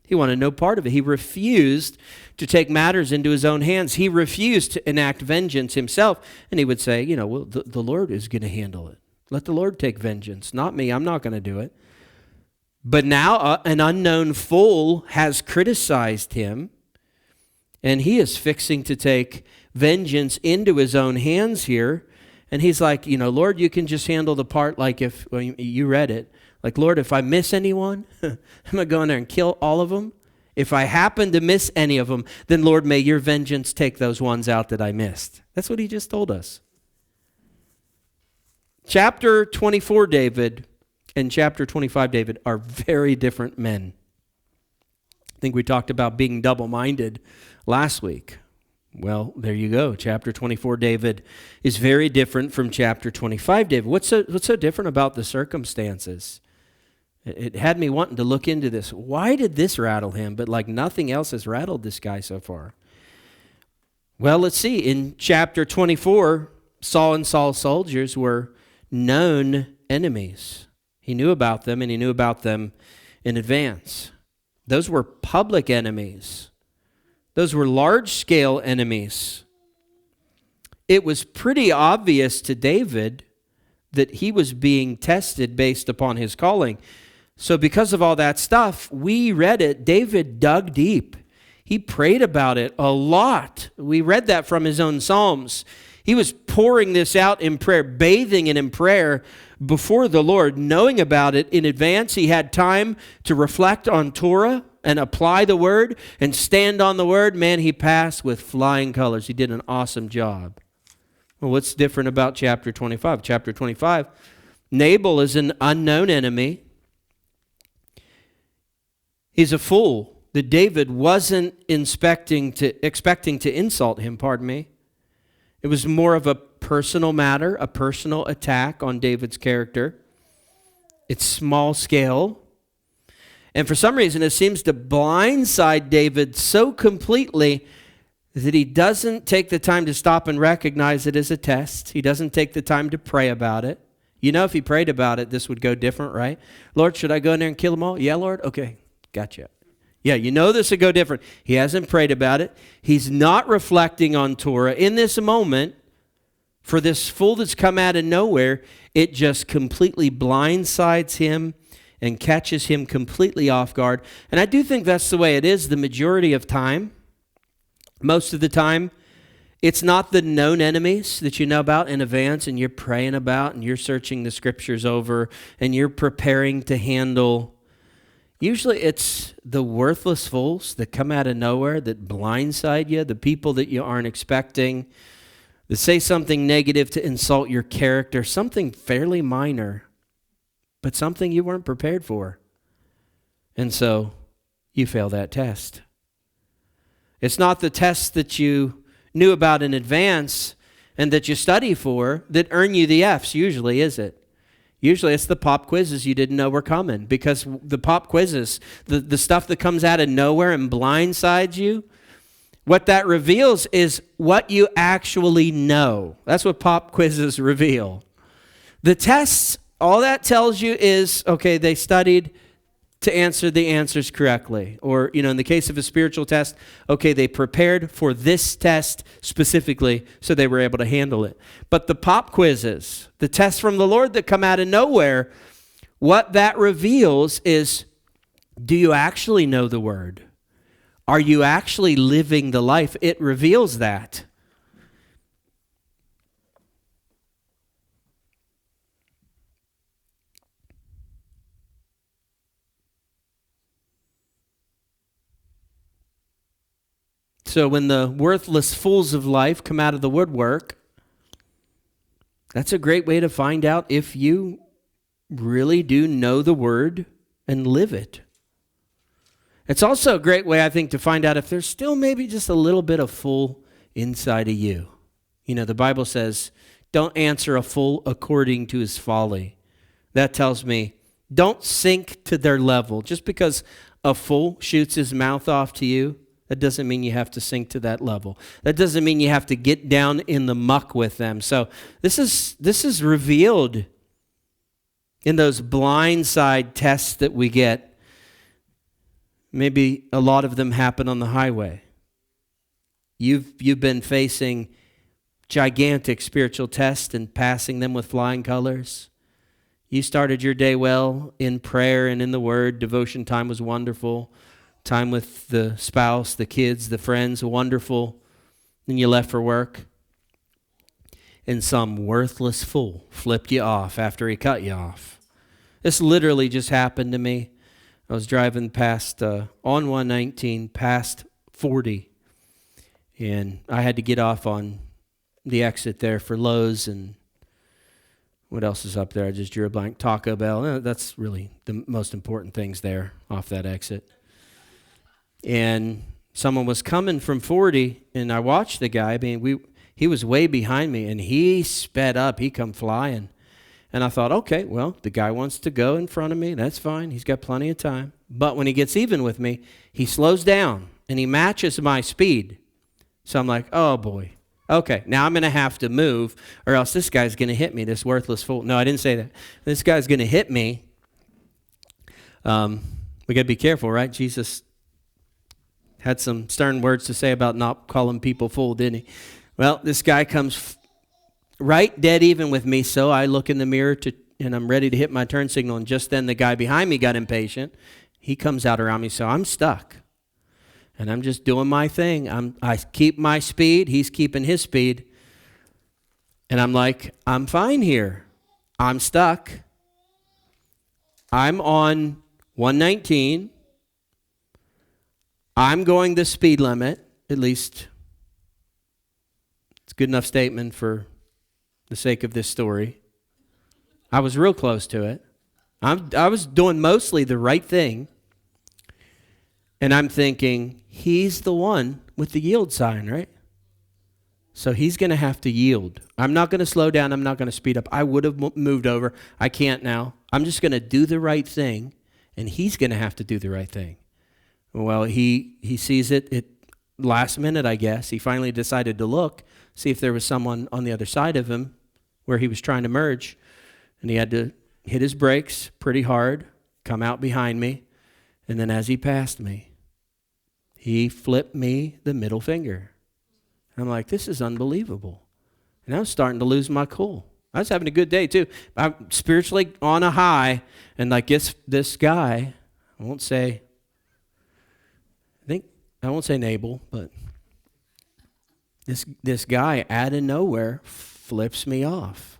He wanted no part of it. He refused to take matters into his own hands. He refused to enact vengeance himself, and he would say, well, the Lord is going to handle it. Let the Lord take vengeance, not me. I'm not going to do it. But now an unknown fool has criticized him, and he is fixing to take vengeance into his own hands here. And he's like, Lord, you can just handle the part like you read it. Like, Lord, if I miss anyone, I'm going to go in there and kill all of them. If I happen to miss any of them, then Lord, may your vengeance take those ones out that I missed. That's what he just told us. Chapter 24, David, and chapter 25, David, are very different men. I think we talked about being double-minded last week. Well, there you go. Chapter 24, David, is very different from chapter 25, David. What's so different about the circumstances? It had me wanting to look into this. Why did this rattle him? But like nothing else has rattled this guy so far. Well, let's see. In chapter 24, Saul and Saul's soldiers were known enemies. He knew about them, and he knew about them in advance. Those were public enemies. Those were large-scale enemies. It was pretty obvious to David that he was being tested based upon his calling. So because of all that stuff, we read it, David dug deep. He prayed about it a lot. We read that from his own Psalms. He was pouring this out in prayer, bathing it in prayer before the Lord, knowing about it in advance. He had time to reflect on Torah and apply the word and stand on the word. Man, he passed with flying colors. He did an awesome job. Well, what's different about chapter 25? Chapter 25, Nabal is an unknown enemy. He's a fool that David wasn't expecting to insult him, pardon me. It was more of a personal matter, a personal attack on David's character. It's small scale. And for some reason, it seems to blindside David so completely that he doesn't take the time to stop and recognize it as a test. He doesn't take the time to pray about it. If he prayed about it, this would go different, right? Lord, should I go in there and kill them all? Yeah, Lord? Okay, gotcha. Yeah, this would go different. He hasn't prayed about it. He's not reflecting on Torah. In this moment, for this fool that's come out of nowhere, it just completely blindsides him and catches him completely off guard. And I do think that's the way it is the majority of time. Most of the time, it's not the known enemies that you know about in advance and you're praying about and you're searching the scriptures over and you're preparing to handle. Usually it's the worthless fools that come out of nowhere that blindside you, the people that you aren't expecting, that say something negative to insult your character, something fairly minor, but something you weren't prepared for. And so you fail that test. It's not the tests that you knew about in advance and that you study for that earn you the Fs, usually, is it? Usually it's the pop quizzes you didn't know were coming, because the pop quizzes, the stuff that comes out of nowhere and blindsides you, what that reveals is what you actually know. That's what pop quizzes reveal. The tests, all that tells you is, okay, they studied to answer the answers correctly. Or, in the case of a spiritual test, okay, they prepared for this test specifically, so they were able to handle it. But the pop quizzes, the tests from the Lord that come out of nowhere, what that reveals is, do you actually know the word? Are you actually living the life? It reveals that. So when the worthless fools of life come out of the woodwork, that's a great way to find out if you really do know the word and live it. It's also a great way, I think, to find out if there's still maybe just a little bit of fool inside of you. The Bible says, don't answer a fool according to his folly. That tells me, don't sink to their level. Just because a fool shoots his mouth off to you, that doesn't mean you have to sink to that level. That doesn't mean you have to get down in the muck with them. So this is revealed in those blindside tests that we get. Maybe a lot of them happen on the highway. You've been facing gigantic spiritual tests and passing them with flying colors. You started your day well in prayer and in the Word. Devotion time was wonderful. Time with the spouse, the kids, the friends, wonderful. Then you left for work. And some worthless fool flipped you off after he cut you off. This literally just happened to me. I was driving past, on 119, past 40. And I had to get off on the exit there for Lowe's, and what else is up there? I just drew a blank. Taco Bell. That's really the most important things there off that exit. And someone was coming from 40, and I watched the guy. I mean, he was way behind me, and he sped up. He come flying. And I thought, okay, well, the guy wants to go in front of me. That's fine. He's got plenty of time. But when he gets even with me, he slows down, and he matches my speed. So I'm like, oh, boy. Okay, now I'm going to have to move, or else this guy's going to hit me, this worthless fool. No, I didn't say that. This guy's going to hit me. We got to be careful, right? Jesus had some stern words to say about not calling people fool, didn't he? Well, this guy comes right dead even with me, so I look in the mirror and I'm ready to hit my turn signal, and just then the guy behind me got impatient. He comes out around me, so I'm stuck. And I'm just doing my thing. I keep my speed. He's keeping his speed. And I'm like, I'm fine here. I'm stuck. I'm on 119. I'm going the speed limit, at least. It's a good enough statement for the sake of this story. I was real close to it. I was doing mostly the right thing. And I'm thinking, he's the one with the yield sign, right? So he's going to have to yield. I'm not going to slow down. I'm not going to speed up. I would have moved over. I can't now. I'm just going to do the right thing, and he's going to have to do the right thing. Well, he sees it at last minute, I guess. He finally decided to look, see if there was someone on the other side of him where he was trying to merge, and he had to hit his brakes pretty hard, come out behind me, and then as he passed me, he flipped me the middle finger. I'm like, this is unbelievable. And I was starting to lose my cool. I was having a good day too. I'm spiritually on a high, and like this guy, I won't say Nabal, but this guy out of nowhere flips me off.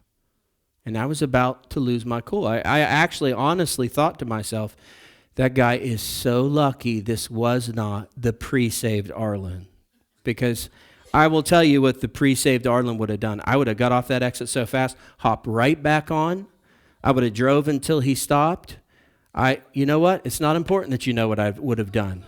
And I was about to lose my cool. I actually honestly thought to myself, that guy is so lucky this was not the pre-saved Arlyn. Because I will tell you what the pre-saved Arlyn would have done. I would have got off that exit so fast, hopped right back on. I would have drove until he stopped. You know what? It's not important that you know what I would have done.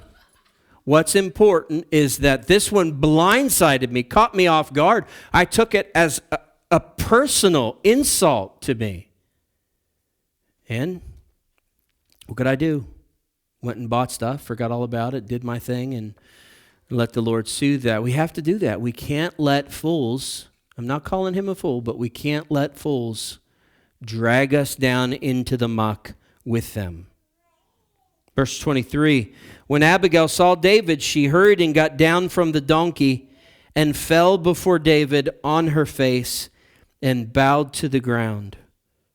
What's important is that this one blindsided me, caught me off guard. I took it as a personal insult to me. And what could I do? Went and bought stuff, forgot all about it, did my thing, and let the Lord soothe that. We have to do that. We can't let fools, I'm not calling him a fool, but we can't let fools drag us down into the muck with them. Verse 23, when Abigail saw David, she hurried and got down from the donkey and fell before David on her face and bowed to the ground.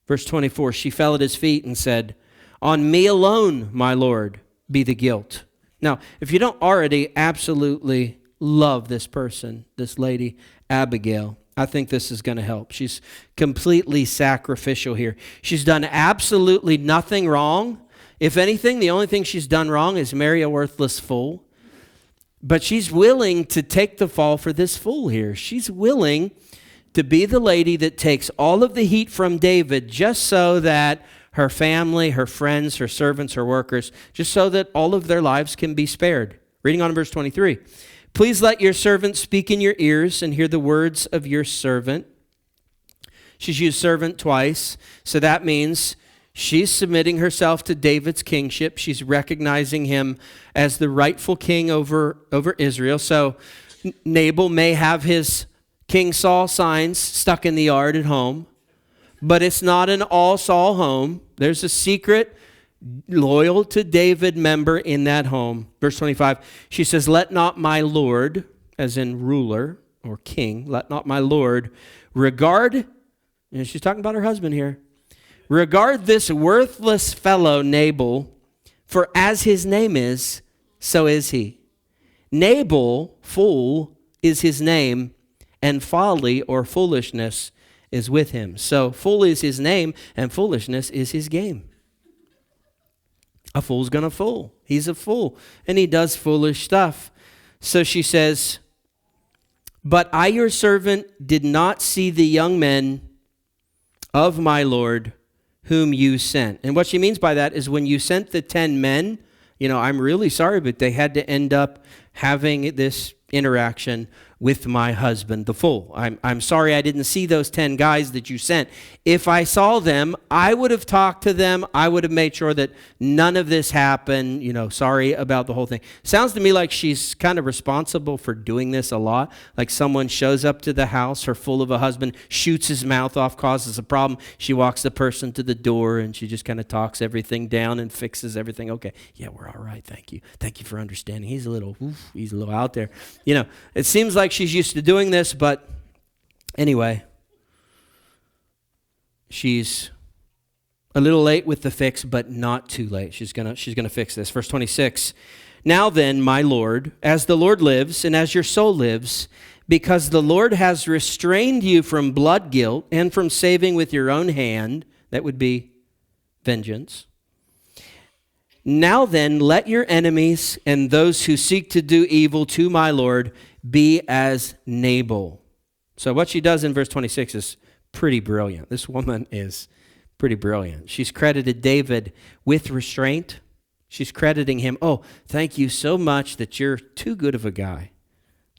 Verse 24, she fell at his feet and said, on me alone, my Lord, be the guilt. Now, if you don't already absolutely love this person, this lady, Abigail, I think this is going to help. She's completely sacrificial here. She's done absolutely nothing wrong. If anything, the only thing she's done wrong is marry a worthless fool. But she's willing to take the fall for this fool here. She's willing to be the lady that takes all of the heat from David just so that her family, her friends, her servants, her workers, just so that all of their lives can be spared. Reading on in verse 23. Please let your servant speak in your ears and hear the words of your servant. She's used servant twice, so that means she's submitting herself to David's kingship. She's recognizing him as the rightful king over Israel. So Nabal may have his King Saul signs stuck in the yard at home, but it's not an all Saul home. There's a secret, loyal to David member in that home. Verse 25, she says, let not my Lord, as in ruler or king, let not my Lord regard, and she's talking about her husband here, Regard this worthless fellow Nabal, for as his name is, so is he. Nabal, fool, is his name, and folly or foolishness is with him. So fool is his name, and foolishness is his game. A fool's gonna fool. He's a fool, and he does foolish stuff. So she says, but I, your servant, did not see the young men of my Lord whom you sent. And what she means by that is when you sent the 10 men, I'm really sorry, but they had to end up having this interaction with my husband, the fool. I'm sorry I didn't see those 10 guys that you sent. If I saw them, I would have talked to them. I would have made sure that none of this happened. Sorry about the whole thing. Sounds to me like she's kind of responsible for doing this a lot. Like someone shows up to the house, her fool of a husband, shoots his mouth off, causes a problem. She walks the person to the door and she just kind of talks everything down and fixes everything. Okay, yeah, we're all right. Thank you. Thank you for understanding. He's a little out there. It seems like she's used to doing this, but anyway, she's a little late with the fix, but not too late. She's gonna fix this. Verse 26. Now then, my Lord, as the Lord lives and as your soul lives, because the Lord has restrained you from blood guilt and from saving with your own hand, that would be vengeance. Now then, let your enemies and those who seek to do evil to my Lord be as Nabal. So what she does in verse 26 is pretty brilliant. This woman is pretty brilliant. She's credited David with restraint. She's crediting him, thank you so much that you're too good of a guy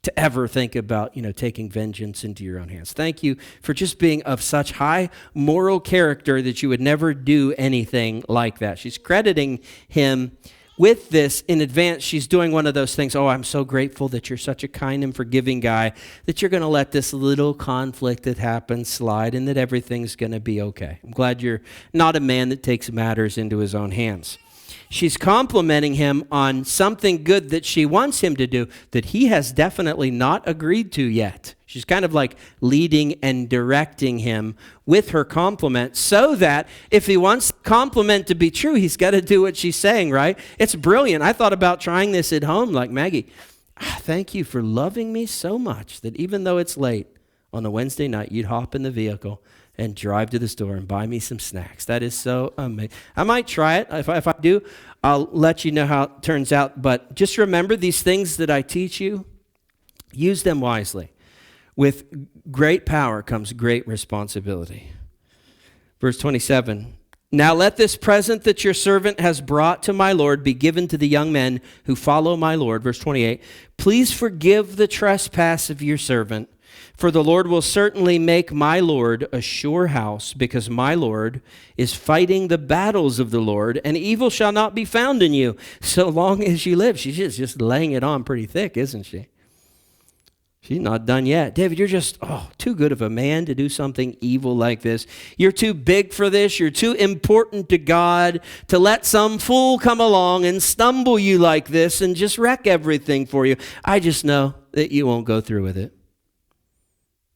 to ever think about, taking vengeance into your own hands. Thank you for just being of such high moral character that you would never do anything like that. She's crediting him with this in advance. She's doing one of those things, I'm so grateful that you're such a kind and forgiving guy that you're going to let this little conflict that happens slide and that everything's going to be okay. I'm glad you're not a man that takes matters into his own hands. She's complimenting him on something good that she wants him to do that he has definitely not agreed to yet. She's kind of like leading and directing him with her compliment so that if he wants the compliment to be true, he's got to do what she's saying, right? It's brilliant. I thought about trying this at home, like, Maggie, thank you for loving me so much that even though it's late on a Wednesday night, you'd hop in the vehicle and drive to the store and buy me some snacks. That is so amazing. I might try it. If I do, I'll let you know how it turns out. But just remember these things that I teach you, use them wisely. With great power comes great responsibility. Verse 27, now let this present that your servant has brought to my Lord be given to the young men who follow my Lord. Verse 28, please forgive the trespass of your servant, for the Lord will certainly make my Lord a sure house, because my Lord is fighting the battles of the Lord, and evil shall not be found in you so long as you live. She's just laying it on pretty thick, isn't she? She's not done yet. David, you're just, too good of a man to do something evil like this. You're too big for this. You're too important to God to let some fool come along and stumble you like this and just wreck everything for you. I just know that you won't go through with it.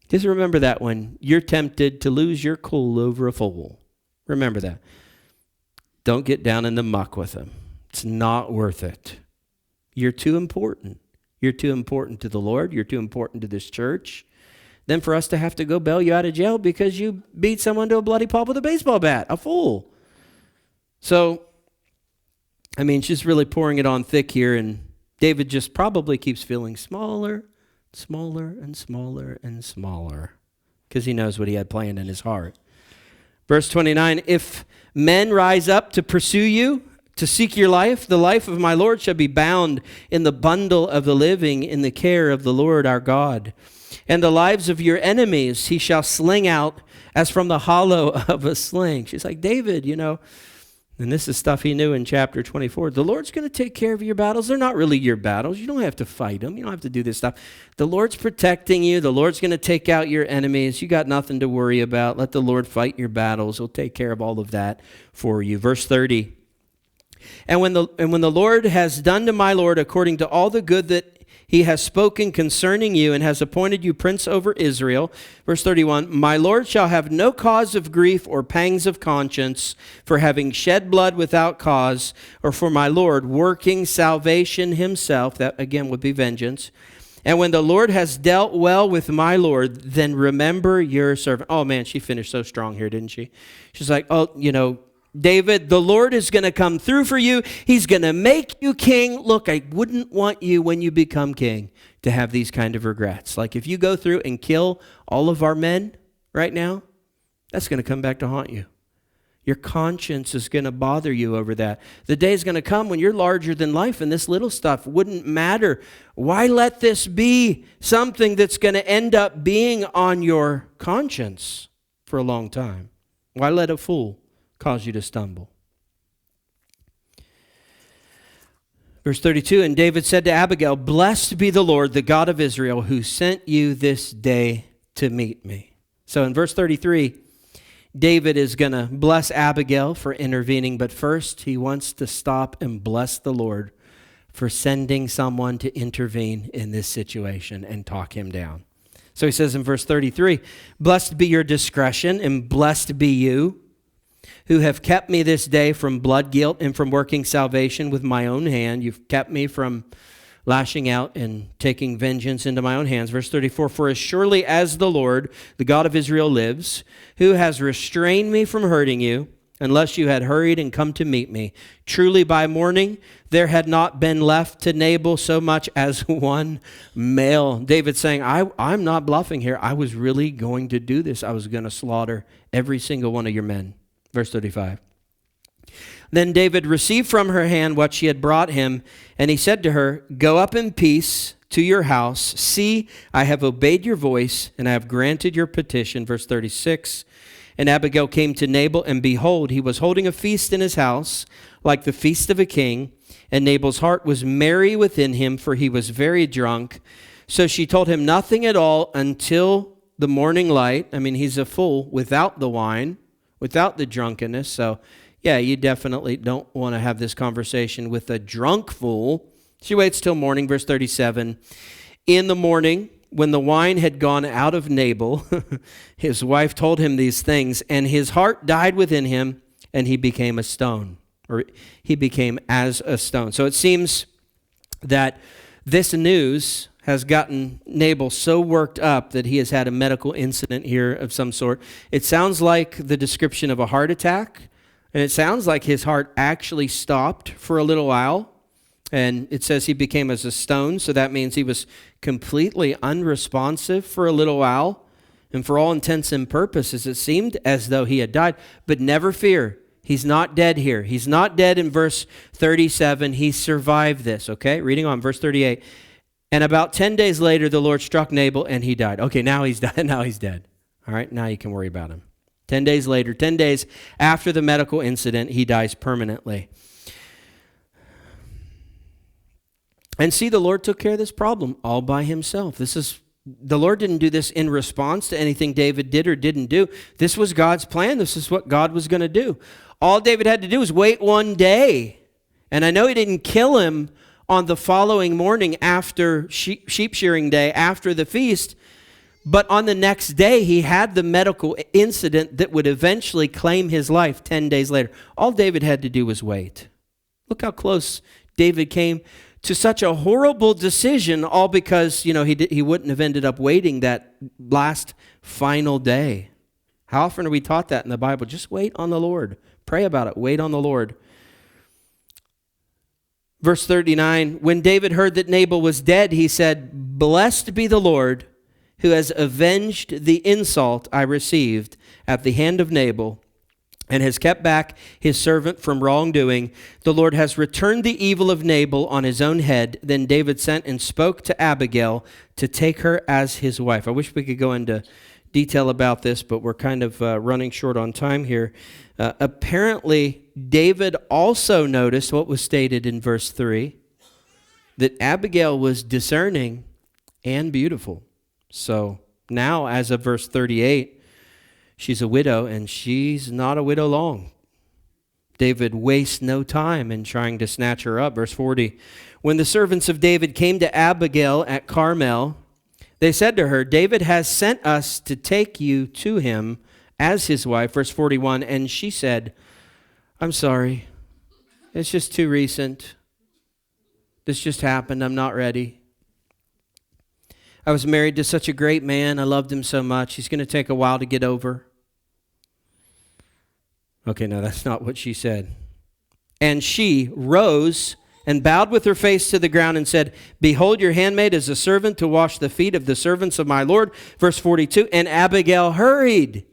Just remember that when you're tempted to lose your cool over a fool. Remember that. Don't get down in the muck with him. It's not worth it. You're too important. You're too important to the Lord. You're too important to this church. Then for us to have to go bail you out of jail because you beat someone to a bloody pulp with a baseball bat. A fool. So, she's really pouring it on thick here, and David just probably keeps feeling smaller and smaller and smaller because he knows what he had planned in his heart. Verse 29, if men rise up to pursue you, to seek your life, the life of my Lord shall be bound in the bundle of the living in the care of the Lord our God. And the lives of your enemies he shall sling out as from the hollow of a sling. She's like, David, and this is stuff he knew in chapter 24. The Lord's going to take care of your battles. They're not really your battles. You don't have to fight them. You don't have to do this stuff. The Lord's protecting you. The Lord's going to take out your enemies. You got nothing to worry about. Let the Lord fight your battles. He'll take care of all of that for you. Verse 30. And when the Lord has done to my Lord according to all the good that he has spoken concerning you and has appointed you prince over Israel. Verse 31, my Lord shall have no cause of grief or pangs of conscience for having shed blood without cause, or for my Lord working salvation himself. That again would be vengeance. And when the Lord has dealt well with my Lord, then remember your servant. Oh man, she finished so strong here, didn't she? She's like, David, the Lord is going to come through for you. He's going to make you king. Look, I wouldn't want you when you become king to have these kind of regrets. Like if you go through and kill all of our men right now, that's going to come back to haunt you. Your conscience is going to bother you over that. The day is going to come when you're larger than life and this little stuff wouldn't matter. Why let this be something that's going to end up being on your conscience for a long time? Why let a fool cause you to stumble? Verse 32, and David said to Abigail, blessed be the Lord, the God of Israel, who sent you this day to meet me. So in verse 33, David is going to bless Abigail for intervening, but first he wants to stop and bless the Lord for sending someone to intervene in this situation and talk him down. So he says in verse 33, blessed be your discretion and blessed be you, who have kept me this day from blood guilt and from working salvation with my own hand. You've kept me from lashing out and taking vengeance into my own hands. Verse 34, for as surely as the Lord, the God of Israel lives, who has restrained me from hurting you, unless you had hurried and come to meet me, truly by morning there had not been left to Nabal so much as one male. David saying, I'm not bluffing here. I was really going to do this. I was going to slaughter every single one of your men. Verse 35. Then David received from her hand what she had brought him, and he said to her, go up in peace to your house. See, I have obeyed your voice, and I have granted your petition. Verse 36. And Abigail came to Nabal, and behold, he was holding a feast in his house, like the feast of a king. And Nabal's heart was merry within him, for he was very drunk. So she told him nothing at all until the morning light. I mean, he's a fool without the wine, without the drunkenness. So, yeah, you definitely don't want to have this conversation with a drunk fool. She waits till morning, verse 37. In the morning, when the wine had gone out of Nabal, his wife told him these things, and his heart died within him, and he became a stone, or he became as a stone. So it seems that this news has gotten Nabal so worked up that he has had a medical incident here of some sort. It sounds like the description of a heart attack, and it sounds like his heart actually stopped for a little while, and it says he became as a stone, so that means he was completely unresponsive for a little while, and for all intents and purposes, it seemed as though he had died. But never fear, he's not dead here. He's not dead in verse 37. He survived this, okay? Reading on, verse 38. And about 10 days later, the Lord struck Nabal, and he died. Okay, now he's dead. Now he's dead. All right, now you can worry about him. 10 days later, 10 days after the medical incident, he dies permanently. And see, the Lord took care of this problem all by himself. The Lord didn't do this in response to anything David did or didn't do. This was God's plan. This is what God was going to do. All David had to do was wait one day. And I know he didn't kill him on the following morning after sheep shearing day, after the feast, but on the next day, he had the medical incident that would eventually claim his life 10 days later. All David had to do was wait. Look how close David came to such a horrible decision, all because, he wouldn't have ended up waiting that last final day. How often are we taught that in the Bible? Just wait on the Lord. Pray about it. Wait on the Lord. Verse 39, when David heard that Nabal was dead, he said, blessed be the Lord who has avenged the insult I received at the hand of Nabal and has kept back his servant from wrongdoing. The Lord has returned the evil of Nabal on his own head. Then David sent and spoke to Abigail to take her as his wife. I wish we could go into detail about this, but we're kind of running short on time here. Apparently, David also noticed what was stated in verse 3, that Abigail was discerning and beautiful. So now, as of verse 38, she's a widow, and she's not a widow long. David wastes no time in trying to snatch her up. Verse 40, when the servants of David came to Abigail at Carmel, they said to her, David has sent us to take you to him as his wife. Verse 41, and she said, I'm sorry. It's just too recent. This just happened. I'm not ready. I was married to such a great man. I loved him so much. He's going to take a while to get over. Okay, no, that's not what she said. And she rose and bowed with her face to the ground and said, behold, your handmaid is a servant to wash the feet of the servants of my Lord. Verse 42, and Abigail hurried.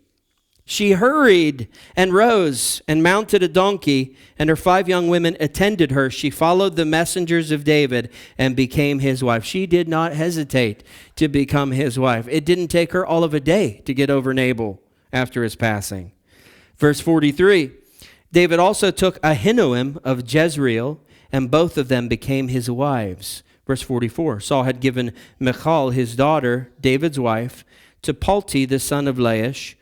She hurried and rose and mounted a donkey, and her 5 young women attended her. She followed the messengers of David and became his wife. She did not hesitate to become his wife. It didn't take her all of a day to get over Nabal after his passing. Verse 43, David also took Ahinoam of Jezreel, and both of them became his wives. Verse 44, Saul had given Michal, his daughter, David's wife, to Palti, the son of Laish,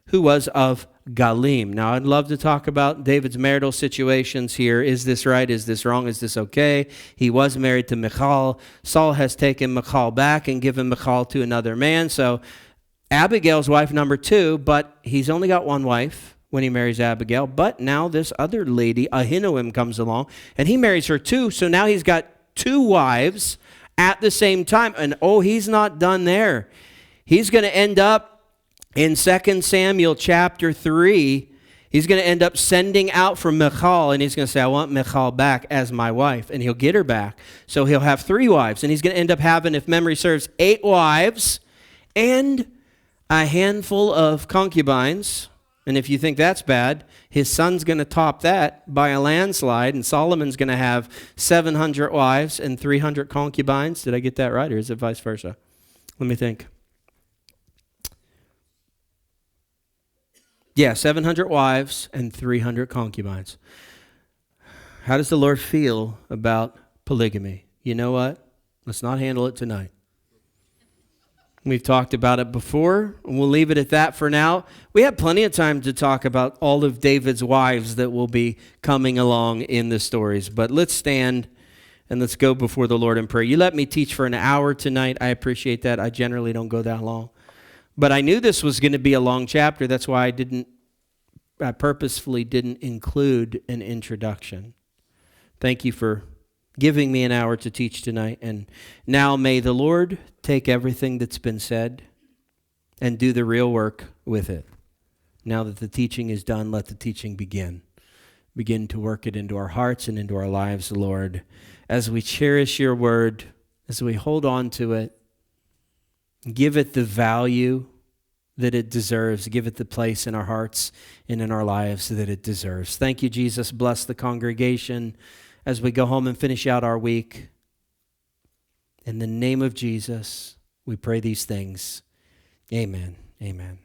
who was of Galim. Now, I'd love to talk about David's marital situations here. Is this right? Is this wrong? Is this okay? He was married to Michal. Saul has taken Michal back and given Michal to another man. So Abigail's wife number 2, but he's only got one wife when he marries Abigail. But now this other lady, Ahinoam, comes along, and he marries her too. So now he's got 2 wives at the same time. And he's not done there. He's going to end up in 2 Samuel chapter 3, he's going to end up sending out for Michal, and he's going to say, I want Michal back as my wife, and he'll get her back. So he'll have 3 wives, and he's going to end up having, if memory serves, 8 wives and a handful of concubines. And if you think that's bad, his son's going to top that by a landslide, and Solomon's going to have 700 wives and 300 concubines. Did I get that right, or is it vice versa? Let me think. Yeah, 700 wives and 300 concubines. How does the Lord feel about polygamy? You know what? Let's not handle it tonight. We've talked about it before, and we'll leave it at that for now. We have plenty of time to talk about all of David's wives that will be coming along in the stories. But let's stand and let's go before the Lord in prayer. You let me teach for an hour tonight. I appreciate that. I generally don't go that long. But I knew this was going to be a long chapter. That's why I purposefully didn't include an introduction. Thank you for giving me an hour to teach tonight. And now may the Lord take everything that's been said and do the real work with it. Now that the teaching is done, let the teaching begin. Begin to work it into our hearts and into our lives, Lord, as we cherish your word, as we hold on to it. Give it the value that it deserves. Give it the place in our hearts and in our lives that it deserves. Thank you, Jesus. Bless the congregation as we go home and finish out our week. In the name of Jesus, we pray these things. Amen. Amen.